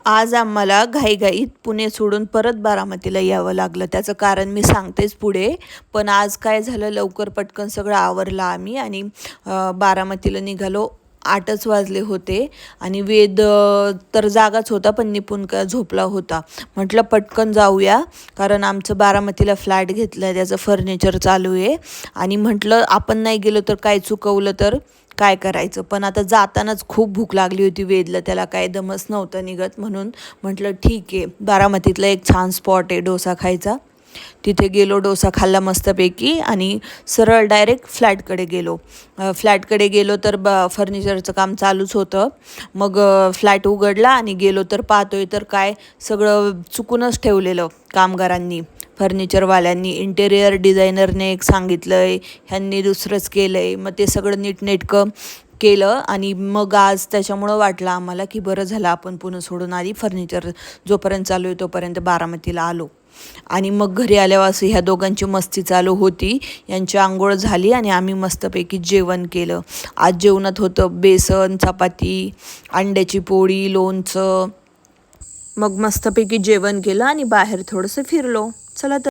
आज आम्हाला घाईघाईत पुणे सोडून परत बारामतीला यावं लागलं. त्याचं कारण मी सांगतेच पुढे. पण आज काय झालं, लवकर पटकन सगळं आवरलं आम्ही आणि बारामतीला निघालो. 8च वाजले होते आणि वेद तर जागाच होता, पण निपुण का झोपला होता. म्हटलं पटकन जाऊया, कारण आमचं बारामतीला फ्लॅट घेतलं आहे, त्याचं फर्निचर चालू आहे. आणि म्हटलं आपण नाही गेलो तर काय चुकवलं तर काय करायचं. पण आता जातानाच खूप भूक लागली होती वेदला, त्याला काय दमच नव्हतं निघत. म्हणून म्हटलं ठीक आहे, बारामतीतला एक छान स्पॉट आहे डोसा खायचा. तिथे गेलो, डोसा खाल्ला मस्तपैकी आणि सरळ डायरेक्ट फ्लॅटकडे गेलो. फ्लॅटकडे गेलो तर फर्निचरचं काम चालूच होतं. मग फ्लॅट उघडला आणि गेलो तर पाहतोय तर काय, सगळं चुकूनच ठेवलेलं कामगारांनी, फर्निचरवाल्यांनी. इंटेरियर डिझायनरने एक सांगितलं आहे, ह्यांनी दुसरंच केलं आहे. मग ते सगळं नीटनेटकं केलं आणि मग आज त्याच्यामुळं वाटलं आम्हाला की बरं झालं आपण पुणे सोडून आधी फर्निचर जोपर्यंत चालू आहे तोपर्यंत बारामतीला आलो. आणि मग घरी आल्यावर असं ह्या दोघांची मस्ती चालू होती. यांची आंघोळ झाली आणि आम्ही मस्तपैकी जेवण केलं. आज जेवणात होतं बेसन, चपाती, अंड्याची पोळी, लोणचं. मग मस्तपैकी जेवण केलं आणि बाहेर थोडंसं फिरलो. चला तर